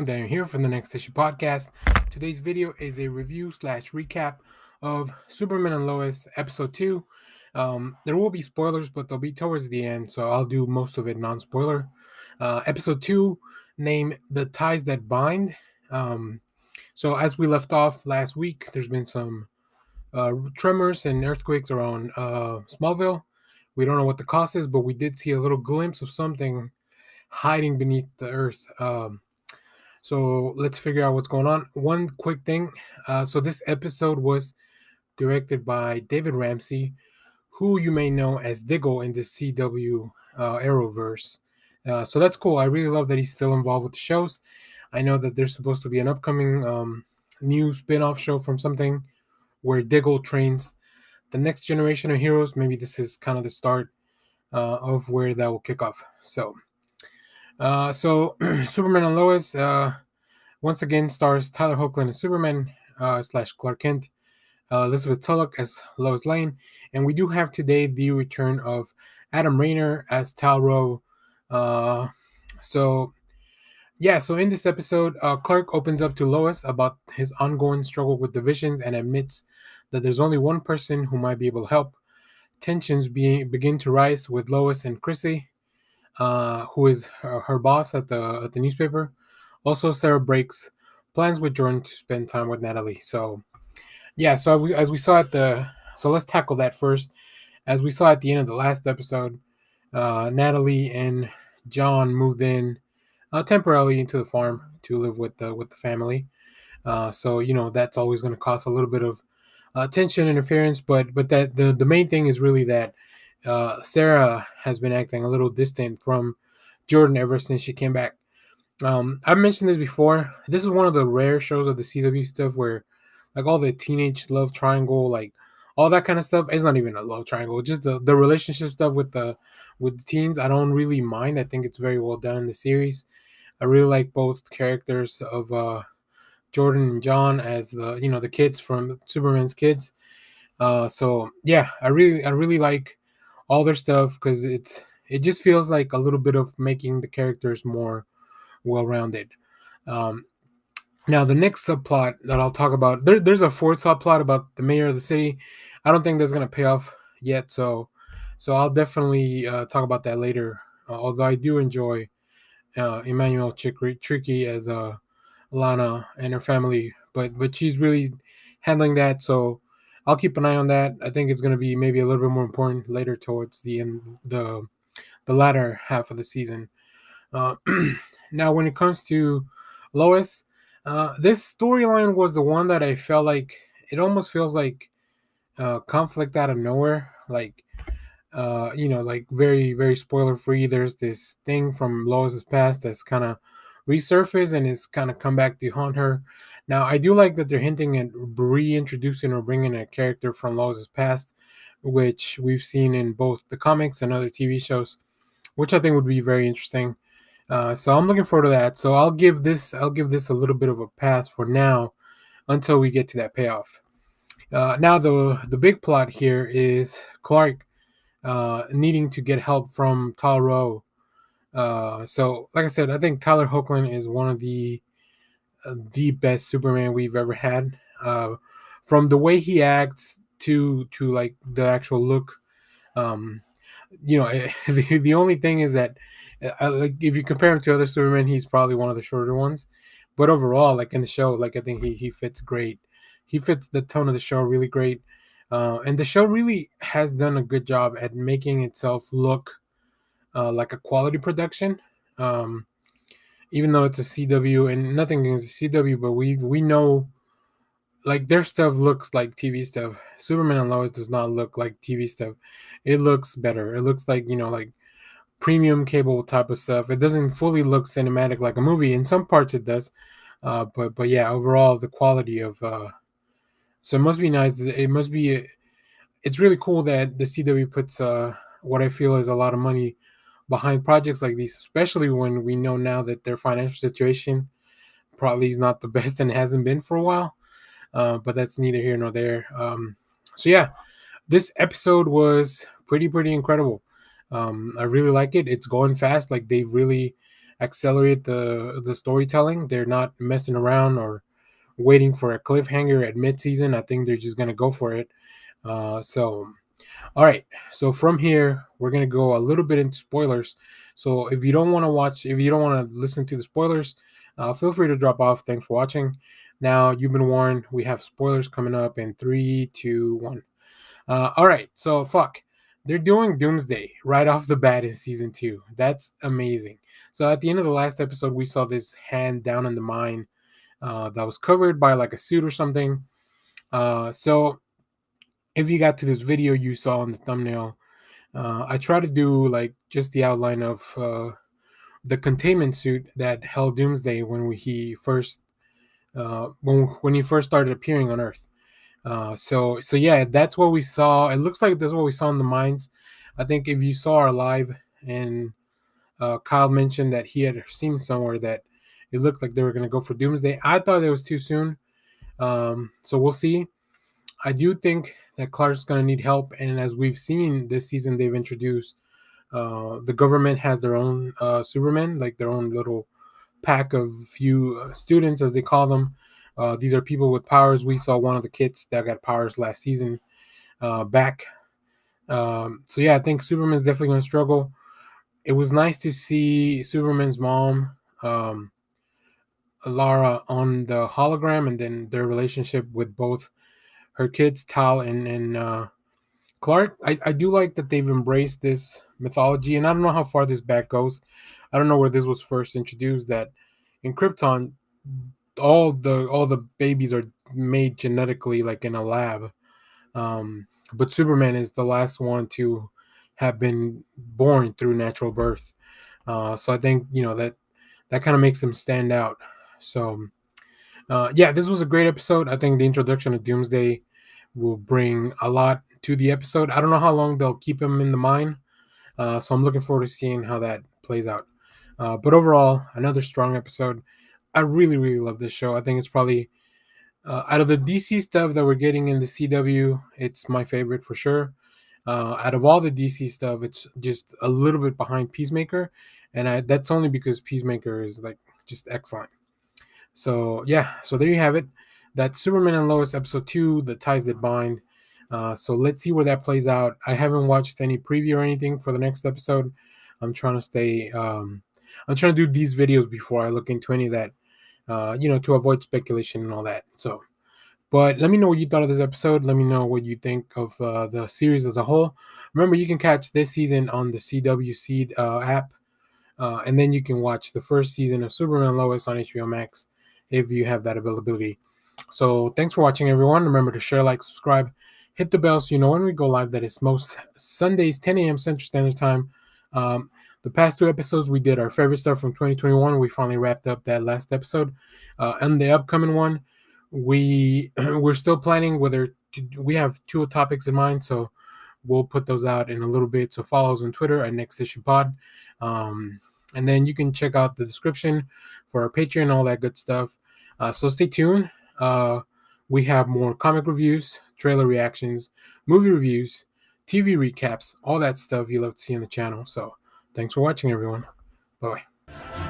Daniel here from the Next Issue Podcast. Today's video is a review slash recap of Superman and Lois episode 2. There will be spoilers, but they'll be towards the end, so I'll do most of it non-spoiler. Episode 2, named The Ties That Bind. So as we left off last week, there's been some tremors and earthquakes around Smallville. We don't know what the cause is, but we did see a little glimpse of something hiding beneath the earth. So let's figure out what's going on. One quick thing. So this episode was directed by David Ramsey, who you may know as Diggle in the CW Arrowverse. So that's cool. I really love that he's still involved with the shows. I know that there's supposed to be an upcoming new spin-off show from something where Diggle trains the next generation of heroes. Maybe this is kind of the start of where that will kick off. So Superman and Lois once again stars Tyler Hoechlin as Superman slash Clark Kent, Elizabeth Tulloch as Lois Lane, and we do have today the return of Adam Rayner as Tal-Rho. So in this episode, Clark opens up to Lois about his ongoing struggle with the visions and admits that there's only one person who might be able to help. Tensions begin to rise with Lois and Chrissy, who is her boss at the newspaper. Also, Sarah breaks plans with Jordan to spend time with Natalie. So as we saw so let's tackle that first. As we saw at the end of the last episode, Natalie and John moved in temporarily into the farm to live with the family. So that's always going to cause a little bit of tension, interference, but that the main thing is really that Sarah has been acting a little distant from Jordan ever since she came back. I've mentioned this before. This is one of the rare shows of the CW stuff where, like, all the teenage love triangle, like all that kind of stuff. It's not even a love triangle, just the relationship stuff with the teens. I don't really mind. I think it's very well done in the series. I really like both characters of Jordan and John as the kids from Superman's kids. I really like all their stuff because it just feels like a little bit of making the characters more well-rounded. Now the next subplot that I'll talk about, there's a fourth subplot about the mayor of the city. I don't think that's gonna pay off yet, so I'll definitely talk about that later. Although I do enjoy Emmanuel Tricky as Lana and her family, but she's really handling that, so I'll keep an eye on that. I think it's going to be maybe a little bit more important later towards the end, the latter half of the season. Now, when it comes to Lois, this storyline was the one that I felt like it almost feels like conflict out of nowhere. Like, like very, very spoiler free. There's this thing from Lois's past that's kind of resurfaced and is kind of come back to haunt her. Now, I do like that they're hinting at reintroducing or bringing a character from Lois's past, which we've seen in both the comics and other TV shows, which I think would be very interesting. So I'm looking forward to that. So I'll give this a little bit of a pass for now until we get to that payoff. Now the big plot here is Clark needing to get help from Tal-Rho. So like I said, I think Tyler Hoechlin is one of the best Superman we've ever had. From the way he acts to like the actual look. The only thing is that like if you compare him to other Supermen, he's probably one of the shorter ones. But overall, like in the show, like I think he fits great. He fits the tone of the show really great. And the show really has done a good job at making itself look like a quality production. Even though it's a CW and nothing against the CW, but we know like their stuff looks like TV stuff. Superman and Lois does not look like TV stuff. It looks better. It looks like like premium cable type of stuff. It doesn't fully look cinematic like a movie. In some parts it does, but yeah, overall the quality of so it must be nice. It must be. It's really cool that the CW puts what I feel is a lot of money behind projects like these, especially when we know now that their financial situation probably is not the best and hasn't been for a while. But that's neither here nor there. This episode was pretty incredible. I really like it. It's going fast. Like they really accelerate the storytelling. They're not messing around or waiting for a cliffhanger at midseason. I think they're just gonna go for it. So all right. So from here, we're gonna go a little bit into spoilers. So if you don't want to watch, if you don't want to listen to the spoilers, feel free to drop off. Thanks for watching. Now you've been warned. We have spoilers coming up in 3, 2, 1. All right. So fuck, they're doing Doomsday right off the bat in season 2. That's amazing. So at the end of the last episode, we saw this hand down in the mine that was covered by like a suit or something. So if you got to this video you saw in the thumbnail, I try to do like just the outline of the containment suit that held Doomsday he first when he first started appearing on Earth. So yeah, that's what we saw. It looks like that's what we saw in the mines. I think if you saw our live, and Kyle mentioned that he had seen somewhere that it looked like they were going to go for Doomsday. I thought it was too soon. So we'll see. I do think that Clark's going to need help, and as we've seen this season, they've introduced the government has their own Supermen, like their own little pack of few students, as they call them. These are people with powers. We saw one of the kids that got powers last season back. So yeah, I think Superman's definitely going to struggle. It was nice to see Superman's mom, Lara, on the hologram, and then their relationship with both her kids, Tal and Clark. I do like that they've embraced this mythology, and I don't know how far this back goes. I don't know where this was first introduced. That in Krypton, all the babies are made genetically, like in a lab. But Superman is the last one to have been born through natural birth. So I think that kind of makes him stand out. So yeah, this was a great episode. I think the introduction of Doomsday will bring a lot to the episode. I don't know how long they'll keep him in the mine, so I'm looking forward to seeing how that plays out. But overall, another strong episode. I really, really love this show. I think it's probably out of the DC stuff that we're getting in the CW, it's my favorite for sure. Out of all the DC stuff, it's just a little bit behind Peacemaker, and that's only because Peacemaker is like just excellent. So yeah, so there you have it. That's Superman and Lois episode 2, The Ties That Bind. So let's see where that plays out. I haven't watched any preview or anything for the next episode. I'm trying to stay. I'm trying to do these videos before I look into any of that. To avoid speculation and all that. So, but let me know what you thought of this episode. Let me know what you think of the series as a whole. Remember, you can catch this season on the CW Seed app. And then you can watch the first season of Superman and Lois on HBO Max if you have that availability. So thanks for watching, everyone. Remember to share, like, subscribe, hit the bell so you know when we go live. That is most Sundays, 10 a.m. Central Standard Time. The past 2 episodes, we did our favorite stuff from 2021. We finally wrapped up that last episode. And the upcoming one, we're still planning whether we have 2 topics in mind. So we'll put those out in a little bit. So follow us on Twitter at Next Issue Pod. And then you can check out the description for our Patreon, all that good stuff. So stay tuned. We have more comic reviews, trailer reactions, movie reviews, TV recaps, all that stuff you love to see on the channel. So thanks for watching, everyone. Bye-bye.